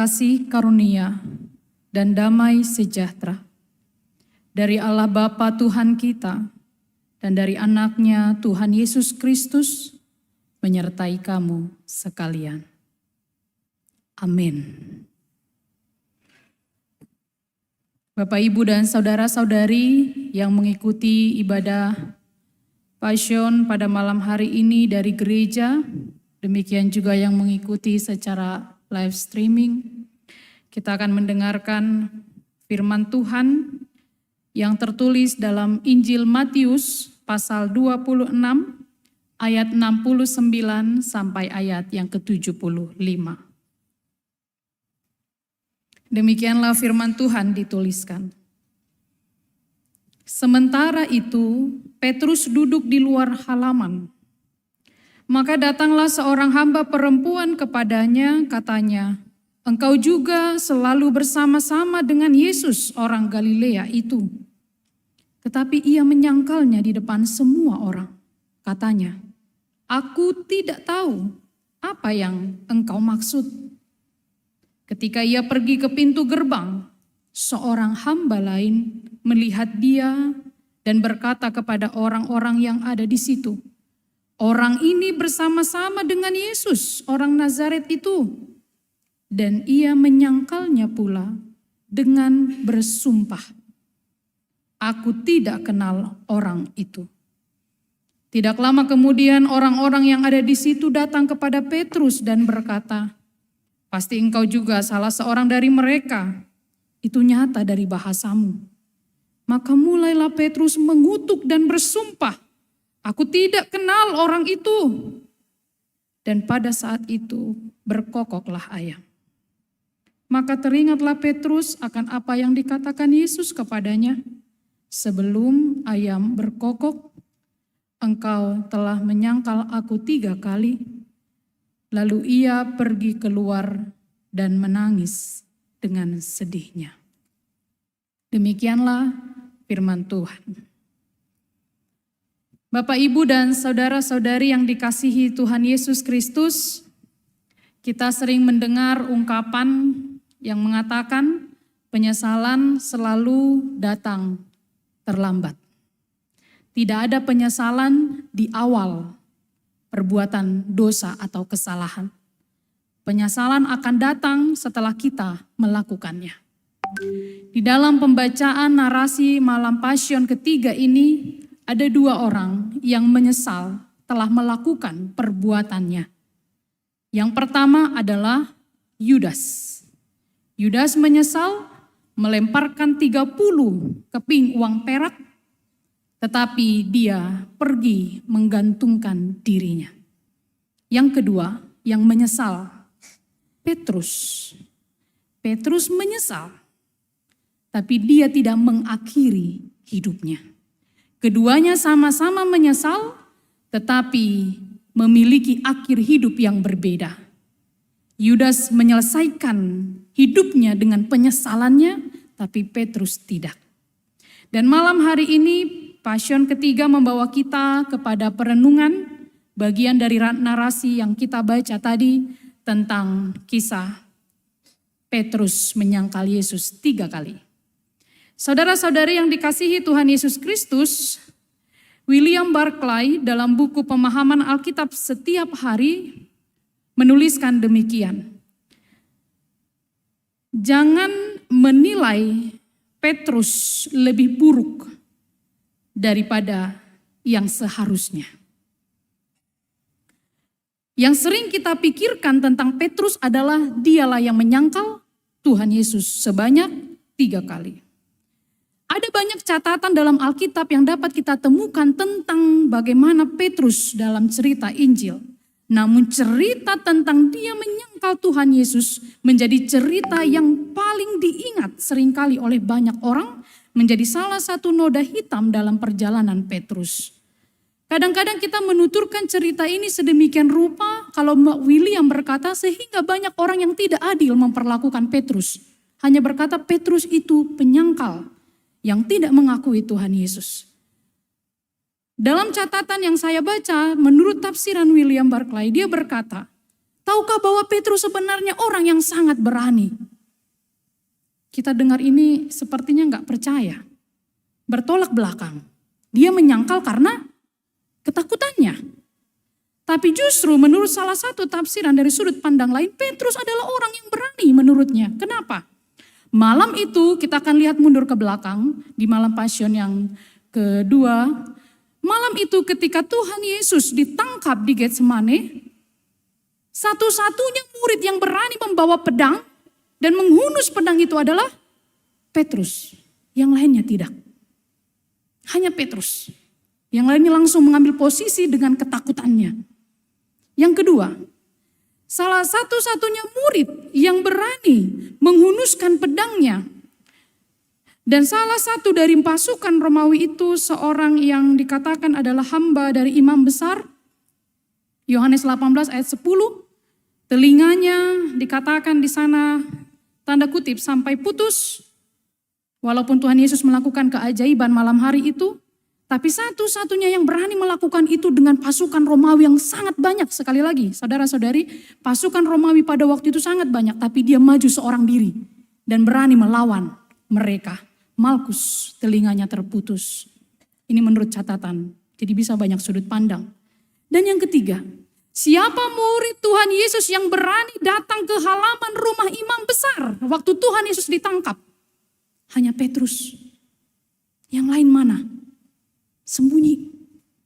kasih karunia, dan damai sejahtera dari Allah Bapa Tuhan kita dan dari anaknya Tuhan Yesus Kristus menyertai kamu sekalian. Amin. Bapak, Ibu, dan saudara-saudari yang mengikuti ibadah Passion pada malam hari ini dari gereja, demikian juga yang mengikuti secara live streaming, kita akan mendengarkan firman Tuhan yang tertulis dalam Injil Matius pasal 26 ayat 69 sampai ayat yang ke-75. Demikianlah firman Tuhan dituliskan. Sementara itu, Petrus duduk di luar halaman. Maka datanglah seorang hamba perempuan kepadanya, katanya, "Engkau juga selalu bersama-sama dengan Yesus orang Galilea itu." Tetapi ia menyangkalnya di depan semua orang. Katanya, "Aku tidak tahu apa yang engkau maksud." Ketika ia pergi ke pintu gerbang, seorang hamba lain melihat dia dan berkata kepada orang-orang yang ada di situ, "Orang ini bersama-sama dengan Yesus, orang Nazaret itu." Dan ia menyangkalnya pula dengan bersumpah, "Aku tidak kenal orang itu." Tidak lama kemudian orang-orang yang ada di situ datang kepada Petrus dan berkata, "Pasti engkau juga salah seorang dari mereka. Itu nyata dari bahasamu." Maka mulailah Petrus mengutuk dan bersumpah, "Aku tidak kenal orang itu." Dan pada saat itu berkokoklah ayam. Maka teringatlah Petrus akan apa yang dikatakan Yesus kepadanya, "Sebelum ayam berkokok, engkau telah menyangkal aku 3 kali." Lalu ia pergi keluar dan menangis dengan sedihnya. Demikianlah firman Tuhan. Bapak, Ibu, dan saudara-saudari yang dikasihi Tuhan Yesus Kristus, kita sering mendengar ungkapan yang mengatakan penyesalan selalu datang terlambat. Tidak ada penyesalan di awal perbuatan dosa atau kesalahan. Penyesalan akan datang setelah kita melakukannya. Di dalam pembacaan narasi malam Passion ketiga ini, ada 2 orang yang menyesal telah melakukan perbuatannya. Yang pertama adalah Yudas. Yudas menyesal melemparkan 30 keping uang perak, tetapi dia pergi menggantungkan dirinya. Yang kedua, yang menyesal, Petrus. Petrus menyesal, tapi dia tidak mengakhiri hidupnya. Keduanya sama-sama menyesal, tetapi memiliki akhir hidup yang berbeda. Yudas menyelesaikan hidupnya dengan penyesalannya, tapi Petrus tidak. Dan malam hari ini, Passion ketiga membawa kita kepada perenungan bagian dari narasi yang kita baca tadi tentang kisah Petrus menyangkal Yesus 3 kali. Saudara-saudari yang dikasihi Tuhan Yesus Kristus, William Barclay dalam buku Pemahaman Alkitab Setiap Hari menuliskan demikian. Jangan menilai Petrus lebih buruk daripada yang seharusnya. Yang sering kita pikirkan tentang Petrus adalah dialah yang menyangkal Tuhan Yesus sebanyak 3 kali. Ada banyak catatan dalam Alkitab yang dapat kita temukan tentang bagaimana Petrus dalam cerita Injil. Namun cerita tentang dia menyangkal Tuhan Yesus menjadi cerita yang paling diingat seringkali oleh banyak orang, menjadi salah satu noda hitam dalam perjalanan Petrus. Kadang-kadang kita menuturkan cerita ini sedemikian rupa, kalau William berkata, sehingga banyak orang yang tidak adil memperlakukan Petrus. Hanya berkata Petrus itu penyangkal yang tidak mengakui Tuhan Yesus. Dalam catatan yang saya baca, menurut tafsiran William Barclay, dia berkata, Tahukah bahwa Petrus sebenarnya orang yang sangat berani? Kita dengar ini sepertinya nggak percaya. Bertolak belakang. Dia menyangkal karena ketakutannya. Tapi justru menurut salah satu tafsiran dari sudut pandang lain, Petrus adalah orang yang berani menurutnya. Kenapa? Malam itu kita akan lihat mundur ke belakang di malam Passion yang kedua. Malam itu ketika Tuhan Yesus ditangkap di Getsemane, satu-satunya murid yang berani membawa pedang dan menghunus pedang itu adalah Petrus. Yang lainnya tidak. Hanya Petrus. Yang lainnya langsung mengambil posisi dengan ketakutannya. Yang kedua, salah satu-satunya murid yang berani menghunuskan pedangnya. Dan salah satu dari pasukan Romawi itu seorang yang dikatakan adalah hamba dari imam besar. Yohanes 18 ayat 10. Telinganya dikatakan di sana tanda kutip sampai putus. Walaupun Tuhan Yesus melakukan keajaiban malam hari itu. Tapi satu-satunya yang berani melakukan itu dengan pasukan Romawi yang sangat banyak. Sekali lagi, saudara-saudari, pasukan Romawi pada waktu itu sangat banyak. Tapi dia maju seorang diri dan berani melawan mereka. Malkus, telinganya terputus. Ini menurut catatan, jadi bisa banyak sudut pandang. Dan yang ketiga, siapa murid Tuhan Yesus yang berani datang ke halaman rumah imam besar waktu Tuhan Yesus ditangkap? Hanya Petrus. Yang lain mana? Sembunyi.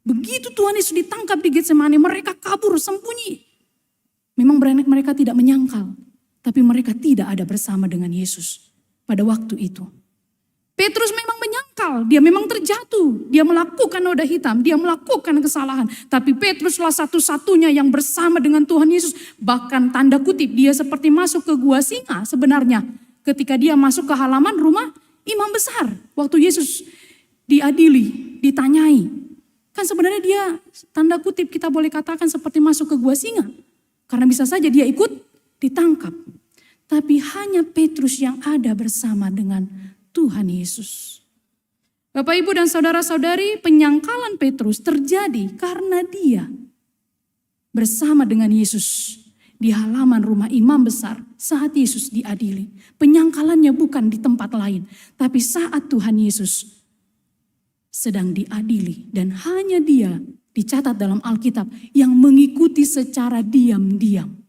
Begitu Tuhan Yesus ditangkap di Getsemane, mereka kabur sembunyi. Memang mereka tidak menyangkal, tapi mereka tidak ada bersama dengan Yesus pada waktu itu. Petrus memang menyangkal, dia memang terjatuh, dia melakukan noda hitam, dia melakukan kesalahan. Tapi Petruslah satu-satunya yang bersama dengan Tuhan Yesus. Bahkan tanda kutip dia seperti masuk ke gua singa sebenarnya. Ketika dia masuk ke halaman rumah imam besar. Waktu Yesus diadili, ditanyai. Kan sebenarnya dia tanda kutip kita boleh katakan seperti masuk ke gua singa. Karena bisa saja dia ikut ditangkap. Tapi hanya Petrus yang ada bersama dengan Tuhan Yesus. Bapak, Ibu, dan saudara-saudari, penyangkalan Petrus terjadi karena dia bersama dengan Yesus di halaman rumah imam besar saat Yesus diadili. Penyangkalannya bukan di tempat lain, tapi saat Tuhan Yesus sedang diadili. Dan hanya dia dicatat dalam Alkitab yang mengikuti secara diam-diam.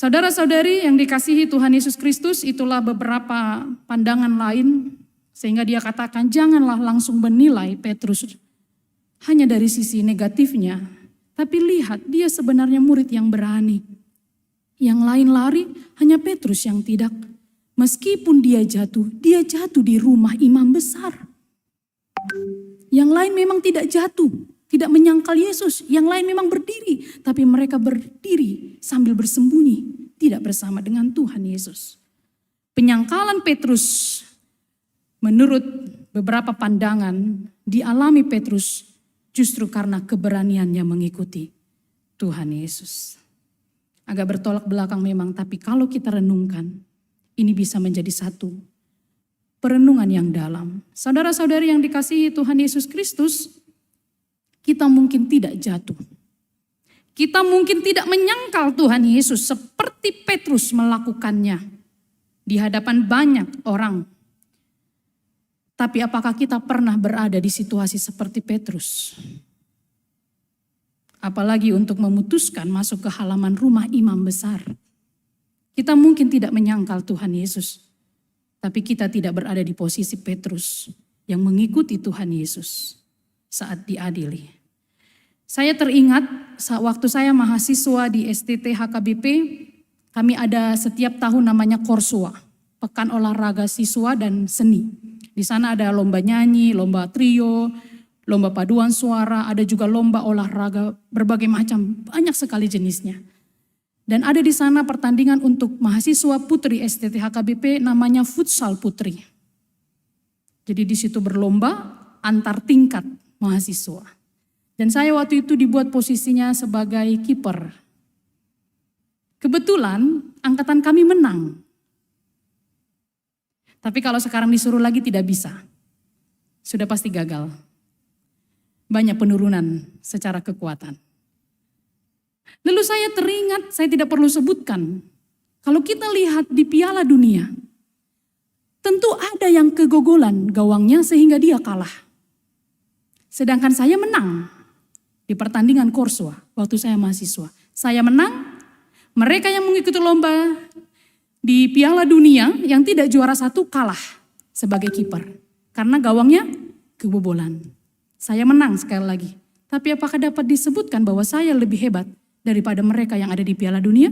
Saudara-saudari yang dikasihi Tuhan Yesus Kristus, itulah beberapa pandangan lain. Sehingga dia katakan janganlah langsung menilai Petrus hanya dari sisi negatifnya. Tapi lihat dia sebenarnya murid yang berani. Yang lain lari, hanya Petrus yang tidak. Meskipun dia jatuh di rumah imam besar. Yang lain memang tidak jatuh, tidak menyangkal Yesus. Yang lain memang berdiri, tapi mereka berdiri sambil bersembunyi, tidak bersama dengan Tuhan Yesus. Penyangkalan Petrus menurut beberapa pandangan dialami Petrus justru karena keberaniannya mengikuti Tuhan Yesus. Agak bertolak belakang memang, tapi kalau kita renungkan, ini bisa menjadi satu perenungan yang dalam. Saudara-saudari yang dikasihi Tuhan Yesus Kristus, kita mungkin tidak jatuh. Kita mungkin tidak menyangkal Tuhan Yesus seperti Petrus melakukannya di hadapan banyak orang. Tapi apakah kita pernah berada di situasi seperti Petrus? Apalagi untuk memutuskan masuk ke halaman rumah imam besar. Kita mungkin tidak menyangkal Tuhan Yesus, tapi kita tidak berada di posisi Petrus yang mengikuti Tuhan Yesus saat diadili. Saya teringat waktu saya mahasiswa di STT HKBP, kami ada setiap tahun namanya Korsua, Pekan Olahraga Siswa dan Seni. Di sana ada lomba nyanyi, lomba trio, lomba paduan suara, ada juga lomba olahraga berbagai macam, banyak sekali jenisnya. Dan ada di sana pertandingan untuk mahasiswa putri STT HKBP namanya futsal putri. Jadi di situ berlomba antar tingkat mahasiswa. Dan saya waktu itu dibuat posisinya sebagai kiper. Kebetulan angkatan kami menang. Tapi kalau sekarang disuruh lagi tidak bisa. Sudah pasti gagal. Banyak penurunan secara kekuatan. Lalu saya teringat, saya tidak perlu sebutkan. Kalau kita lihat di Piala Dunia, tentu ada yang kegogolan gawangnya sehingga dia kalah. Sedangkan saya menang di pertandingan Korswa waktu saya mahasiswa. Saya menang, mereka yang mengikuti lomba di Piala Dunia yang tidak juara 1 kalah sebagai kiper. Karena gawangnya kebobolan. Saya menang sekali lagi. Tapi apakah dapat disebutkan bahwa saya lebih hebat daripada mereka yang ada di Piala Dunia?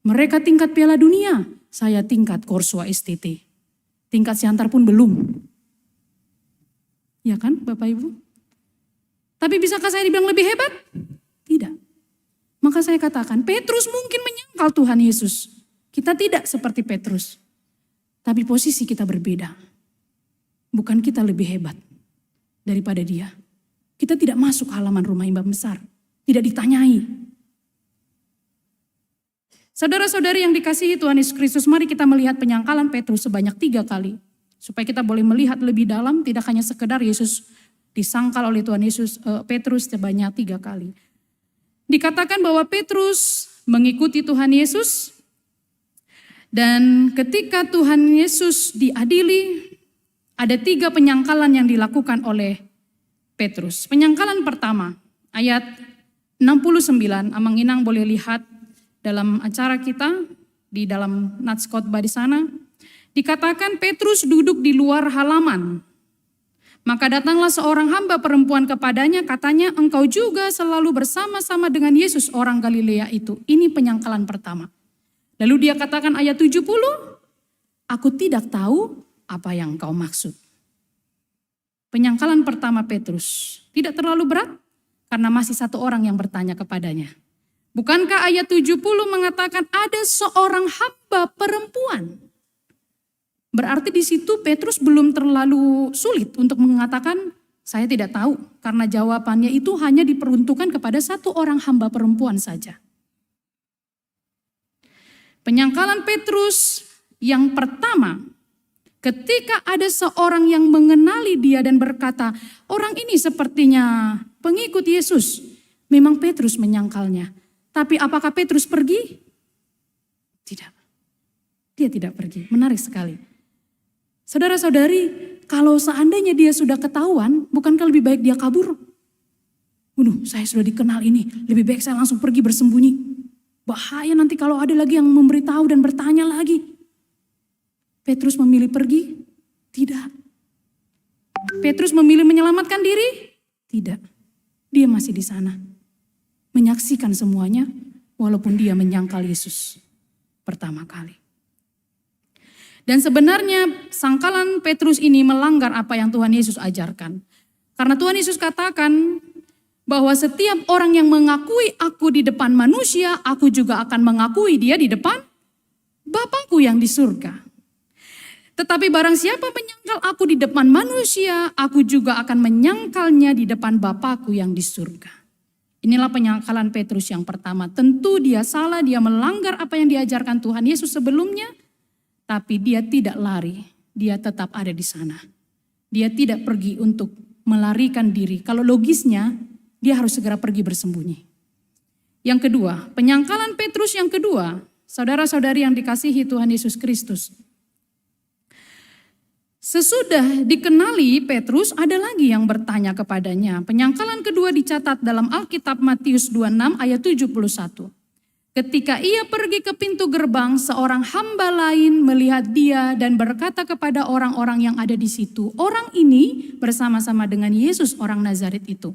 Mereka tingkat Piala Dunia, saya tingkat Korswa STT. Tingkat Siantar pun belum. Ya kan Bapak Ibu? Tapi bisakah saya dibilang lebih hebat? Tidak. Maka saya katakan, Petrus mungkin menyangkal Tuhan Yesus. Kita tidak seperti Petrus. Tapi posisi kita berbeda. Bukan kita lebih hebat daripada dia. Kita tidak masuk halaman rumah imam besar. Tidak ditanyai. Saudara-saudari yang dikasihi Tuhan Yesus Kristus, mari kita melihat penyangkalan Petrus sebanyak 3 kali. Supaya kita boleh melihat lebih dalam, tidak hanya sekedar Yesus disangkal oleh Tuhan Yesus, Petrus sebanyak 3 kali. Dikatakan bahwa Petrus mengikuti Tuhan Yesus, dan ketika Tuhan Yesus diadili, ada 3 penyangkalan yang dilakukan oleh Petrus. Penyangkalan pertama, ayat 69, Amang Inang boleh lihat dalam acara kita, di dalam nats khotbah di sana. Dikatakan Petrus duduk di luar halaman. Maka datanglah seorang hamba perempuan kepadanya, katanya, engkau juga selalu bersama-sama dengan Yesus orang Galilea itu. Ini penyangkalan pertama. Lalu dia katakan ayat 70, aku tidak tahu apa yang kau maksud. Penyangkalan pertama Petrus tidak terlalu berat karena masih 1 orang yang bertanya kepadanya. Bukankah ayat 70 mengatakan ada seorang hamba perempuan? Berarti di situ Petrus belum terlalu sulit untuk mengatakan saya tidak tahu. Karena jawabannya itu hanya diperuntukkan kepada 1 orang hamba perempuan saja. Penyangkalan Petrus yang pertama, ketika ada seorang yang mengenali dia dan berkata, orang ini sepertinya pengikut Yesus. Memang Petrus menyangkalnya. Tapi apakah Petrus pergi? Tidak. Dia tidak pergi. Menarik sekali. Saudara-saudari, kalau seandainya dia sudah ketahuan, bukankah lebih baik dia kabur? Saya sudah dikenal ini, lebih baik saya langsung pergi bersembunyi. Bahaya nanti kalau ada lagi yang memberitahu dan bertanya lagi. Petrus memilih pergi? Tidak. Petrus memilih menyelamatkan diri? Tidak. Dia masih di sana. Menyaksikan semuanya walaupun dia menyangkal Yesus pertama kali. Dan sebenarnya sangkalan Petrus ini melanggar apa yang Tuhan Yesus ajarkan. Karena Tuhan Yesus katakan bahwa setiap orang yang mengakui aku di depan manusia, aku juga akan mengakui dia di depan Bapakku yang di surga. Tetapi barang siapa menyangkal aku di depan manusia, aku juga akan menyangkalnya di depan Bapakku yang di surga. Inilah penyangkalan Petrus yang pertama. Tentu dia salah, dia melanggar apa yang diajarkan Tuhan Yesus sebelumnya. Tapi dia tidak lari, dia tetap ada di sana. Dia tidak pergi untuk melarikan diri. Kalau logisnya, dia harus segera pergi bersembunyi. Yang kedua, penyangkalan Petrus yang kedua, saudara-saudari yang dikasihi Tuhan Yesus Kristus. Sesudah dikenali Petrus, ada lagi yang bertanya kepadanya. Penyangkalan kedua dicatat dalam Alkitab Matius 26 ayat 71. Ketika ia pergi ke pintu gerbang, seorang hamba lain melihat dia dan berkata kepada orang-orang yang ada di situ, orang ini bersama-sama dengan Yesus orang Nazaret itu.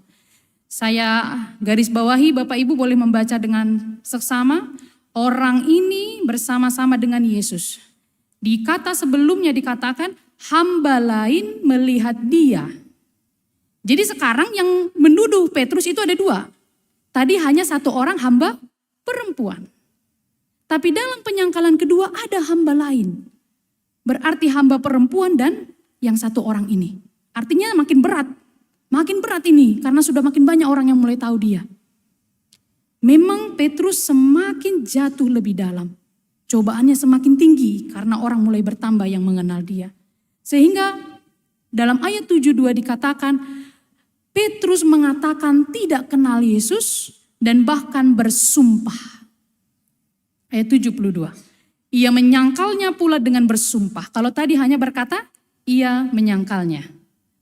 Saya garis bawahi, Bapak Ibu boleh membaca dengan seksama, orang ini bersama-sama dengan Yesus. Di kata sebelumnya dikatakan, hamba lain melihat dia. Jadi sekarang yang menuduh Petrus itu ada 2. Tadi hanya 1 orang hamba perempuan. Tapi dalam penyangkalan kedua ada hamba lain. Berarti hamba perempuan dan yang 1 orang ini. Artinya makin berat. Makin berat ini karena sudah makin banyak orang yang mulai tahu dia. Memang Petrus semakin jatuh lebih dalam. Cobaannya semakin tinggi karena orang mulai bertambah yang mengenal dia. Sehingga dalam ayat 72 dikatakan Petrus mengatakan tidak kenal Yesus. dan bahkan bersumpah. Ayat 72. Ia menyangkalnya pula dengan bersumpah. Kalau tadi hanya berkata, ia menyangkalnya.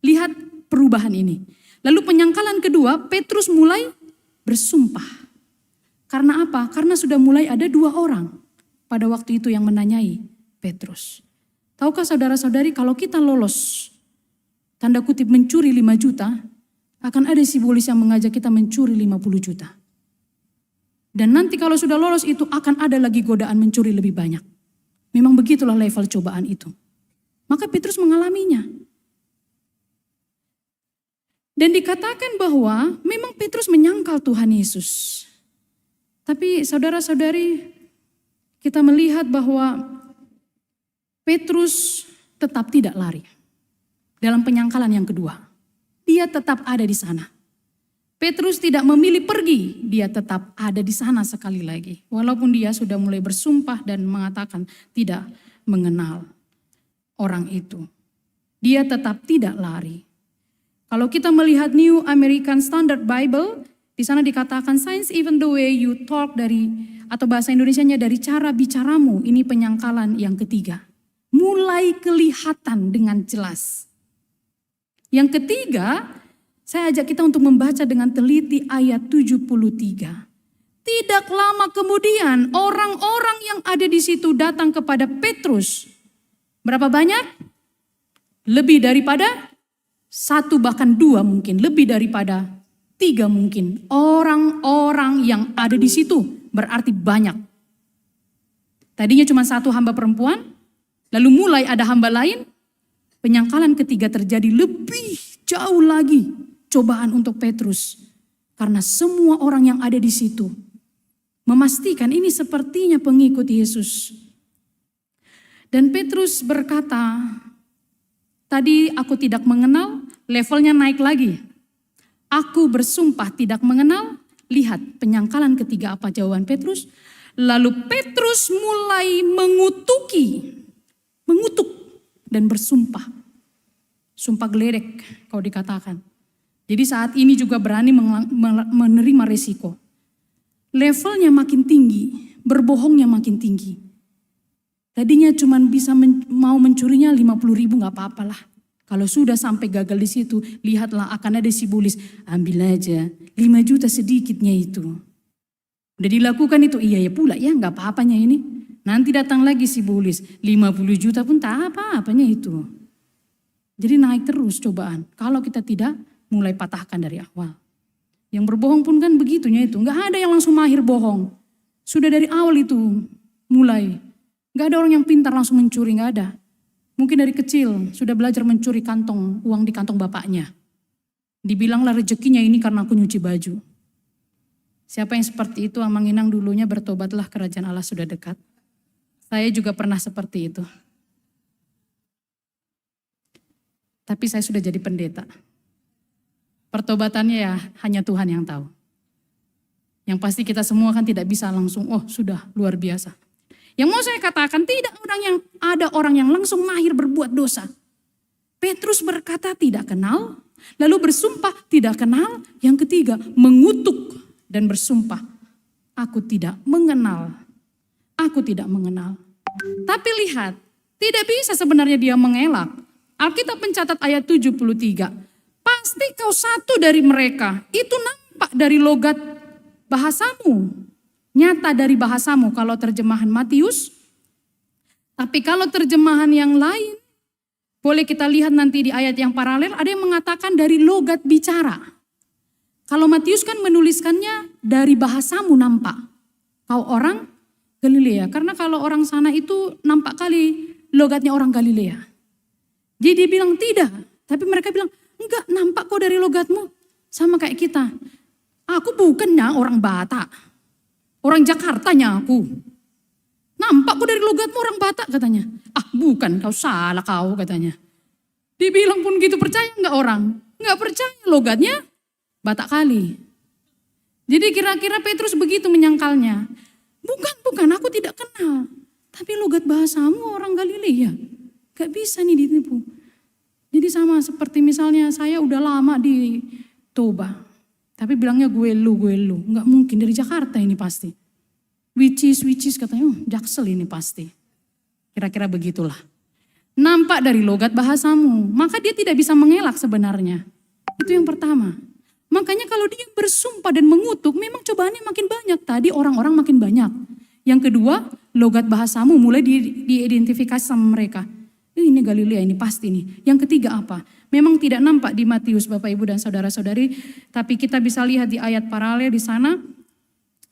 Lihat perubahan ini. Lalu penyangkalan kedua, Petrus mulai bersumpah. Karena apa? Karena sudah mulai ada 2 orang pada waktu itu yang menanyai Petrus. Tahukah saudara-saudari kalau kita lolos, tanda kutip mencuri 5 juta, akan ada simbolis yang mengajak kita mencuri 50 juta. Dan nanti kalau sudah lolos itu akan ada lagi godaan mencuri lebih banyak. Memang begitulah level cobaan itu. Maka Petrus mengalaminya. Dan dikatakan bahwa memang Petrus menyangkal Tuhan Yesus. Tapi saudara-saudari, kita melihat bahwa Petrus tetap tidak lari. Dalam penyangkalan yang kedua, dia tetap ada di sana. Petrus tidak memilih pergi, dia tetap ada di sana sekali lagi. Walaupun dia sudah mulai bersumpah dan mengatakan tidak mengenal orang itu. Dia tetap tidak lari. Kalau kita melihat New American Standard Bible, di sana dikatakan signs even the way you talk atau bahasa Indonesianya dari cara bicaramu, ini penyangkalan yang ketiga. Mulai kelihatan dengan jelas. Yang ketiga, saya ajak kita untuk membaca dengan teliti ayat 73. Tidak lama kemudian orang-orang yang ada di situ datang kepada Petrus. Berapa banyak? Lebih daripada 1 bahkan 2 mungkin. Lebih daripada 3 mungkin. Orang-orang yang ada di situ berarti banyak. Tadinya cuma 1 hamba perempuan. Lalu mulai ada hamba lain. Penyangkalan ketiga terjadi lebih jauh lagi. Cobaan untuk Petrus. Karena semua orang yang ada di situ memastikan ini sepertinya pengikut Yesus. Dan Petrus berkata, tadi aku tidak mengenal, levelnya naik lagi. Aku bersumpah tidak mengenal, lihat penyangkalan ketiga apa jawaban Petrus. Lalu Petrus mulai mengutuk dan bersumpah. Sumpah geledek kalau dikatakan. Jadi saat ini juga berani menerima resiko. Levelnya makin tinggi, berbohongnya makin tinggi. Tadinya cuma bisa mau mencurinya 50.000 gak apa-apalah. Kalau sudah sampai gagal di situ, lihatlah akan ada simbolis. Ambil aja 5 juta sedikitnya itu. Udah dilakukan itu, iya ya pula ya gak apa-apanya ini. Nanti datang lagi simbolis 50 juta pun tak apa-apanya itu. Jadi naik terus cobaan. Kalau kita tidak mulai patahkan dari awal. Yang berbohong pun kan begitunya itu. Gak ada yang langsung mahir bohong. Sudah dari awal itu mulai. Gak ada orang yang pintar langsung mencuri, gak ada. Mungkin dari kecil sudah belajar mencuri uang di kantong bapaknya. Dibilanglah rezekinya ini karena aku nyuci baju. Siapa yang seperti itu amanginang dulunya bertobatlah kerajaan Allah sudah dekat. Saya juga pernah seperti itu. Tapi saya sudah jadi pendeta. Pertobatannya ya hanya Tuhan yang tahu. Yang pasti kita semua kan tidak bisa langsung, oh sudah luar biasa. Yang mau saya katakan ada orang yang langsung mahir berbuat dosa. Petrus berkata tidak kenal, lalu bersumpah tidak kenal. Yang ketiga mengutuk dan bersumpah, aku tidak mengenal. Aku tidak mengenal. Tapi lihat, tidak bisa sebenarnya dia mengelak. Alkitab mencatat ayat 73. Pasti kau satu dari mereka. Itu nampak dari logat bahasamu. Nyata dari bahasamu kalau terjemahan Matius. Tapi kalau terjemahan yang lain, boleh kita lihat nanti di ayat yang paralel, ada yang mengatakan dari logat bicara. Kalau Matius kan menuliskannya dari bahasamu nampak. Kau orang Galilea. Karena kalau orang sana itu nampak kali logatnya orang Galilea. Jadi dia bilang tidak. Tapi mereka bilang, enggak, nampak kok dari logatmu. Sama kayak kita. Aku bukannya orang Batak. Orang Jakartanya aku. Nampak kok dari logatmu orang Batak katanya. Ah bukan, kau salah kau katanya. Dibilang pun gitu, percaya enggak orang? Enggak percaya, logatnya Batak kali. Jadi kira-kira Petrus begitu menyangkalnya. Bukan, aku tidak kenal. Tapi logat bahasamu orang Galilea. Gak bisa nih ditipu. Jadi sama seperti misalnya saya udah lama di Toba. Tapi bilangnya gue lu. Nggak mungkin, dari Jakarta ini pasti. Which is katanya, Jaksel ini pasti. Kira-kira begitulah. Nampak dari logat bahasamu, maka dia tidak bisa mengelak sebenarnya. Itu yang pertama. Makanya kalau dia bersumpah dan mengutuk, memang cobaannya makin banyak. Tadi orang-orang makin banyak. Yang kedua, logat bahasamu mulai diidentifikasi sama mereka. Ini Galilea, ini pasti nih. Yang ketiga apa? Memang tidak nampak di Matius, Bapak Ibu dan Saudara-saudari. Tapi kita bisa lihat di ayat paralel di sana.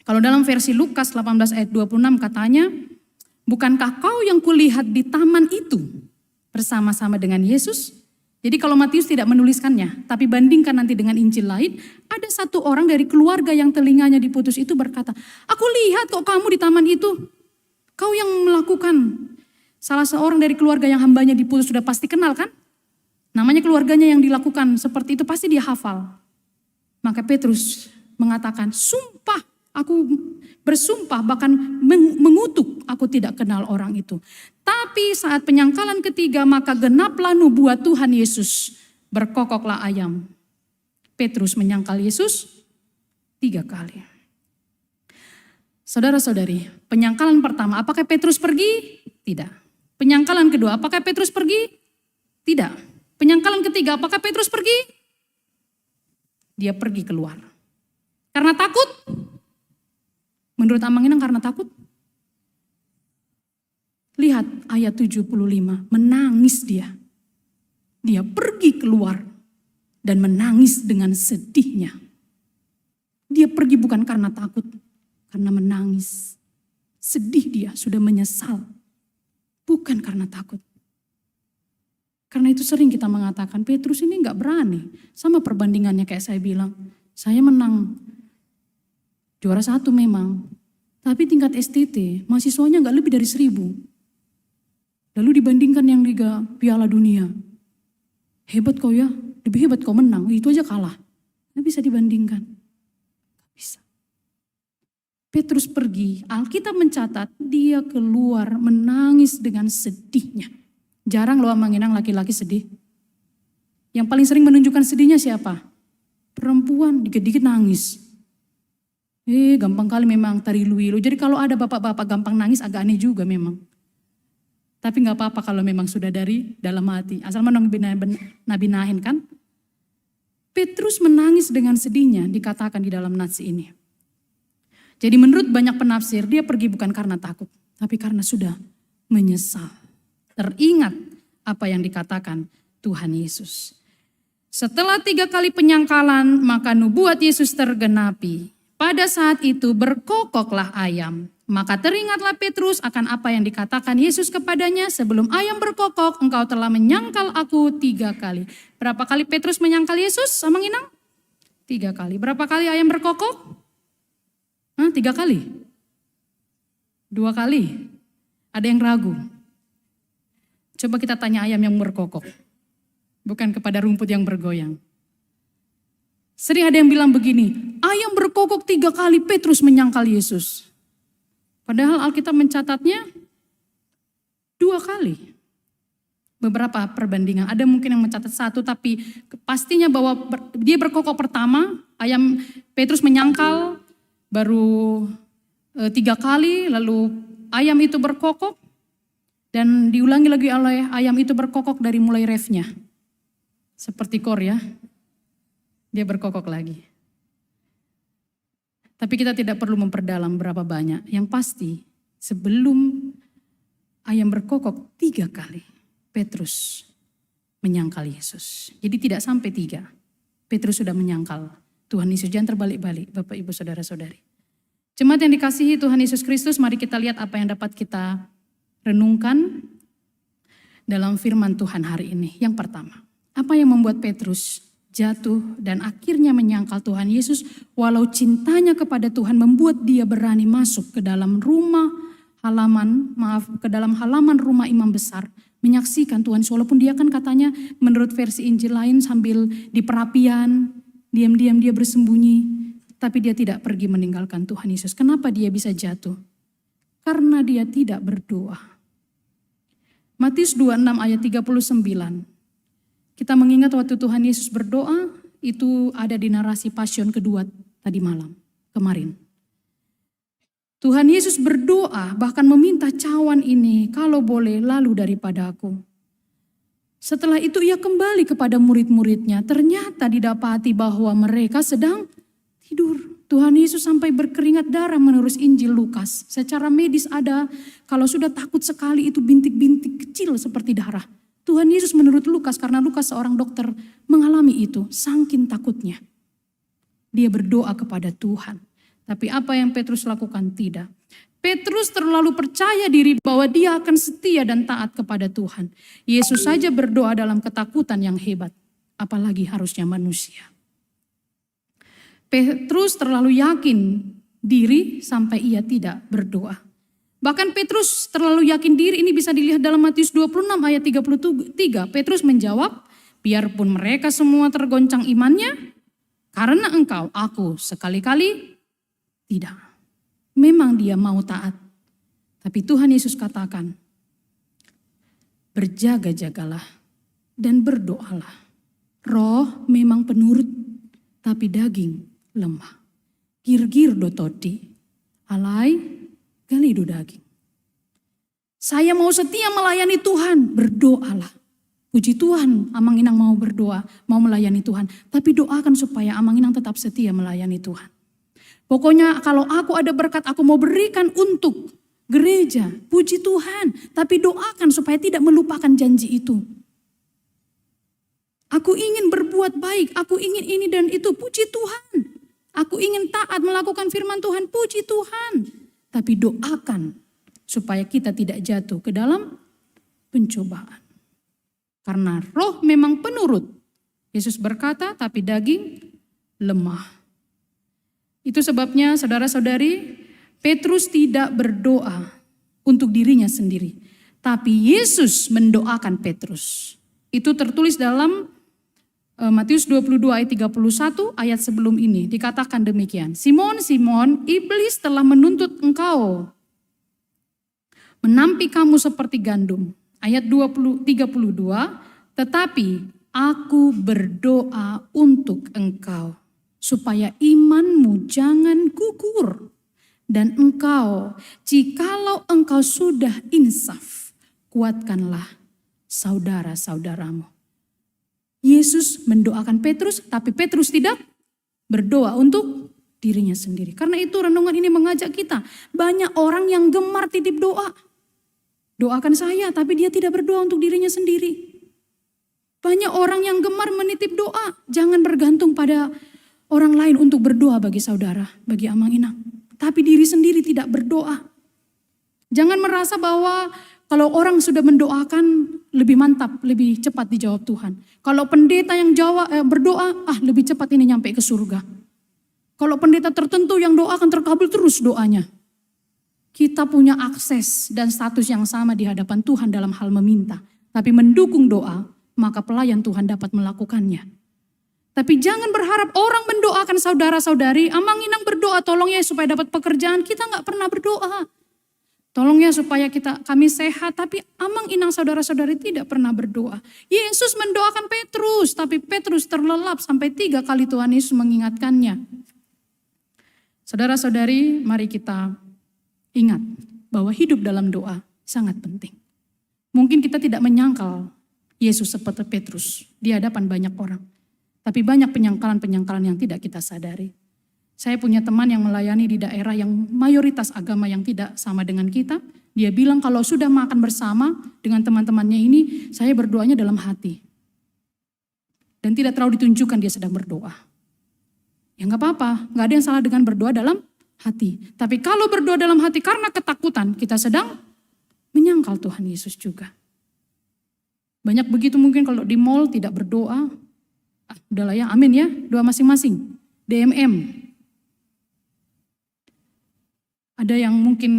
Kalau dalam versi Lukas 18 ayat 26 katanya, bukankah kau yang kulihat di taman itu bersama-sama dengan Yesus? Jadi kalau Matius tidak menuliskannya, tapi bandingkan nanti dengan Injil lain, ada satu orang dari keluarga yang telinganya diputus itu berkata, aku lihat kok kamu di taman itu. Kau yang melakukan. Salah seorang dari keluarga yang hambanya diputus sudah pasti kenal kan? Namanya keluarganya yang dilakukan seperti itu pasti dia hafal. Maka Petrus mengatakan, sumpah, aku bersumpah bahkan mengutuk aku tidak kenal orang itu. Tapi saat penyangkalan ketiga maka genaplah nubuat Tuhan Yesus. Berkokoklah ayam. Petrus menyangkal Yesus 3 kali. Saudara-saudari, penyangkalan pertama, apakah Petrus pergi? Tidak. Penyangkalan kedua, apakah Petrus pergi? Tidak. Penyangkalan ketiga, apakah Petrus pergi? Dia pergi keluar. Karena takut? Menurut Amanginang karena takut? Lihat ayat 75, menangis dia. Dia pergi keluar dan menangis dengan sedihnya. Dia pergi bukan karena takut, karena menangis. Sedih dia, sudah menyesal. Bukan karena takut. Karena itu sering kita mengatakan, Petrus ini gak berani. Sama perbandingannya kayak saya bilang, saya menang juara 1 memang. Tapi tingkat STT, mahasiswanya gak lebih dari 1000. Lalu dibandingkan yang Liga Piala Dunia. Hebat kau ya, lebih hebat kau menang. Itu aja kalah. Gak bisa dibandingkan. Gak bisa. Petrus pergi, Alkitab mencatat dia keluar menangis dengan sedihnya. Jarang loh Amanginang laki-laki sedih. Yang paling sering menunjukkan sedihnya siapa? Perempuan, dikit-dikit nangis. Gampang kali memang tari luilo. Jadi kalau ada bapak-bapak gampang nangis agak aneh juga memang. Tapi gak apa-apa kalau memang sudah dari dalam hati. Asal Nabi Nahin kan. Petrus menangis dengan sedihnya dikatakan di dalam nats ini. Jadi menurut banyak penafsir dia pergi bukan karena takut. Tapi karena sudah menyesal. Teringat apa yang dikatakan Tuhan Yesus. Setelah 3 kali penyangkalan maka nubuat Yesus tergenapi. Pada saat itu berkokoklah ayam. Maka teringatlah Petrus akan apa yang dikatakan Yesus kepadanya, sebelum ayam berkokok engkau telah menyangkal aku 3 kali. Berapa kali Petrus menyangkal Yesus, Amanginang? 3 kali. Berapa kali ayam berkokok? 3 kali? 2 kali? Ada yang ragu? Coba kita tanya ayam yang berkokok. Bukan kepada rumput yang bergoyang. Sering ada yang bilang begini, ayam berkokok 3 kali Petrus menyangkal Yesus. Padahal Alkitab mencatatnya 2 kali. Beberapa perbandingan, ada mungkin yang mencatat 1, tapi pastinya bahwa dia berkokok pertama, ayam Petrus menyangkal baru 3 kali, lalu ayam itu berkokok dan diulangi lagi oleh ayam itu berkokok dari mulai refnya. Seperti kor ya, dia berkokok lagi. Tapi kita tidak perlu memperdalam berapa banyak. Yang pasti sebelum ayam berkokok 3 kali Petrus menyangkal Yesus. Jadi tidak sampai 3. Petrus sudah menyangkal Tuhan Yesus. Jangan terbalik-balik Bapak Ibu Saudara-saudari. Jemaat yang dikasihi Tuhan Yesus Kristus, mari kita lihat apa yang dapat kita renungkan dalam firman Tuhan hari ini. Yang pertama, apa yang membuat Petrus jatuh dan akhirnya menyangkal Tuhan Yesus, walau cintanya kepada Tuhan membuat dia berani masuk ke dalam ke dalam halaman rumah imam besar, menyaksikan Tuhan Yesus. Walaupun dia kan katanya menurut versi Injil lain sambil di perapian, diam-diam dia bersembunyi, tapi dia tidak pergi meninggalkan Tuhan Yesus. Kenapa dia bisa jatuh? Karena dia tidak berdoa. Matius 26 ayat 39. Kita mengingat waktu Tuhan Yesus berdoa, Itu ada di narasi Passion kedua tadi kemarin. Tuhan Yesus berdoa bahkan meminta cawan ini kalau boleh lalu daripada aku. Setelah itu ia kembali kepada murid-muridnya. Ternyata didapati bahwa mereka sedang tidur. Tuhan Yesus sampai berkeringat darah menurut Injil Lukas. Secara medis ada, kalau sudah takut sekali itu bintik-bintik kecil seperti darah. Tuhan Yesus menurut Lukas, karena Lukas seorang dokter mengalami itu, saking takutnya. Dia berdoa kepada Tuhan. Tapi apa yang Petrus lakukan? Tidak. Petrus terlalu percaya diri bahwa dia akan setia dan taat kepada Tuhan. Yesus saja berdoa dalam ketakutan yang hebat. Apalagi harusnya manusia. Petrus terlalu yakin diri sampai ia tidak berdoa. Bahkan Petrus terlalu yakin diri, ini bisa dilihat dalam Matius 26 ayat 33. Petrus menjawab, biarpun mereka semua tergoncang imannya, karena engkau, aku sekali-kali tidak. Memang dia mau taat. Tapi Tuhan Yesus katakan, berjaga-jagalah dan berdoalah. Roh memang penurut, tapi daging lemah. Gir-gir dototi, alai galido daging. Saya mau setia melayani Tuhan, berdoalah. Puji Tuhan, Amang Inang mau berdoa, mau melayani Tuhan. Tapi doakan supaya Amang Inang tetap setia melayani Tuhan. Pokoknya kalau aku ada berkat, aku mau berikan untuk gereja. Puji Tuhan, tapi doakan supaya tidak melupakan janji itu. Aku ingin berbuat baik, aku ingin ini dan itu, puji Tuhan. Aku ingin taat melakukan firman Tuhan, puji Tuhan. Tapi doakan supaya kita tidak jatuh ke dalam pencobaan. Karena roh memang penurut. Yesus berkata, tapi daging lemah. Itu sebabnya saudara-saudari, Petrus tidak berdoa untuk dirinya sendiri. Tapi Yesus mendoakan Petrus. Itu tertulis dalam Matius 22 ayat 31 ayat sebelum ini. Dikatakan demikian. Simon, Simon, iblis telah menuntut engkau. Menampi kamu seperti gandum. Ayat 32, tetapi aku berdoa untuk engkau. Supaya imanmu jangan gugur. Dan engkau, jikalau engkau sudah insaf, kuatkanlah saudara-saudaramu. Yesus mendoakan Petrus, tapi Petrus tidak berdoa untuk dirinya sendiri. Karena itu renungan ini mengajak kita. Banyak orang yang gemar titip doa. Doakan saya, tapi dia tidak berdoa untuk dirinya sendiri. Banyak orang yang gemar menitip doa. Jangan bergantung pada orang lain untuk berdoa bagi saudara, bagi Amang Inang. Tapi diri sendiri tidak berdoa. Jangan merasa bahwa kalau orang sudah mendoakan lebih mantap, lebih cepat dijawab Tuhan. Kalau pendeta yang berdoa, lebih cepat ini nyampe ke surga. Kalau pendeta tertentu yang doa akan terkabul terus doanya. Kita punya akses dan status yang sama di hadapan Tuhan dalam hal meminta. Tapi mendukung doa, maka pelayan Tuhan dapat melakukannya. Tapi jangan berharap orang mendoakan saudara-saudari. Amang Inang berdoa, tolong ya supaya dapat pekerjaan. Kita gak pernah berdoa. Tolong ya supaya kami sehat, tapi Amang Inang saudara-saudari tidak pernah berdoa. Yesus mendoakan Petrus, tapi Petrus terlelap sampai 3 kali Tuhan Yesus mengingatkannya. Saudara-saudari, mari kita ingat bahwa hidup dalam doa sangat penting. Mungkin kita tidak menyangkal Yesus seperti Petrus di hadapan banyak orang. Tapi banyak penyangkalan-penyangkalan yang tidak kita sadari. Saya punya teman yang melayani di daerah yang mayoritas agama yang tidak sama dengan kita. Dia bilang kalau sudah makan bersama dengan teman-temannya ini, saya berdoanya dalam hati. Dan tidak terlalu ditunjukkan dia sedang berdoa. Ya gak apa-apa, gak ada yang salah dengan berdoa dalam hati. Tapi kalau berdoa dalam hati karena ketakutan, kita sedang menyangkal Tuhan Yesus juga. Banyak begitu mungkin kalau di mall tidak berdoa. Udahlah ya, amin ya, doa masing-masing. DMM. Ada yang mungkin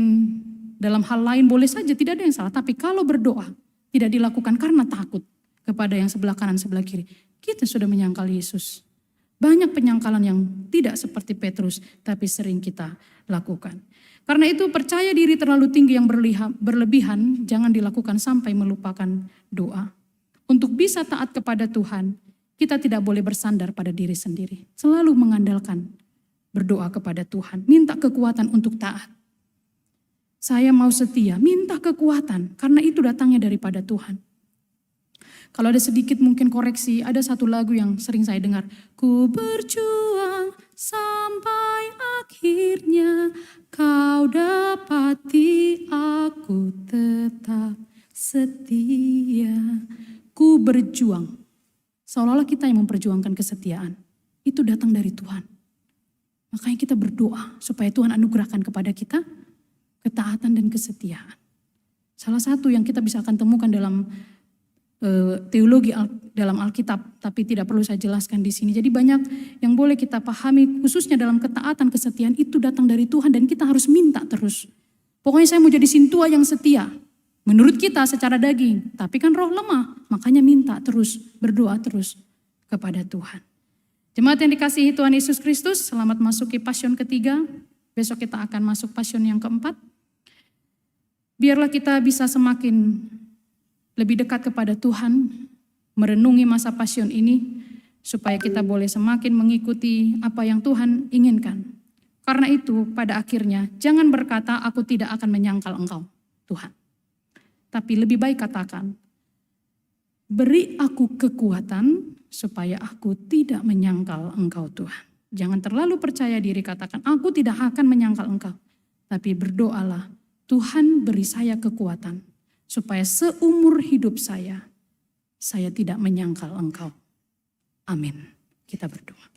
dalam hal lain boleh saja, tidak ada yang salah. Tapi kalau berdoa tidak dilakukan karena takut kepada yang sebelah kanan, sebelah kiri. Kita sudah menyangkal Yesus. Banyak penyangkalan yang tidak seperti Petrus, tapi sering kita lakukan. Karena itu percaya diri terlalu tinggi yang berlebihan, jangan dilakukan sampai melupakan doa. Untuk bisa taat kepada Tuhan, kita tidak boleh bersandar pada diri sendiri. Selalu mengandalkan, berdoa kepada Tuhan, minta kekuatan untuk taat. Saya mau setia, minta kekuatan, karena itu datangnya daripada Tuhan. Kalau ada sedikit mungkin koreksi, ada satu lagu yang sering saya dengar. Ku berjuang sampai akhirnya, kau dapati aku tetap setia. Ku berjuang. Seolah-olah kita yang memperjuangkan kesetiaan. Itu datang dari Tuhan. Makanya kita berdoa supaya Tuhan anugerahkan kepada kita ketaatan dan kesetiaan. Salah satu yang kita bisa akan temukan dalam teologi dalam Alkitab, tapi tidak perlu saya jelaskan di sini. Jadi banyak yang boleh kita pahami, khususnya dalam ketaatan, kesetiaan itu datang dari Tuhan dan kita harus minta terus. Pokoknya saya mau jadi sintua yang setia. Menurut kita secara daging, tapi kan roh lemah, makanya minta terus, berdoa terus kepada Tuhan. Jemaat yang dikasihi Tuhan Yesus Kristus, selamat masuki passion ketiga. Besok kita akan masuk passion yang keempat. Biarlah kita bisa semakin lebih dekat kepada Tuhan, merenungi masa passion ini, supaya kita boleh semakin mengikuti apa yang Tuhan inginkan. Karena itu pada akhirnya jangan berkata aku tidak akan menyangkal Engkau, Tuhan. Tapi lebih baik katakan, beri aku kekuatan supaya aku tidak menyangkal Engkau, Tuhan. Jangan terlalu percaya diri, katakan aku tidak akan menyangkal Engkau. Tapi berdoalah, Tuhan beri saya kekuatan supaya seumur hidup saya tidak menyangkal Engkau. Amin. Kita berdoa.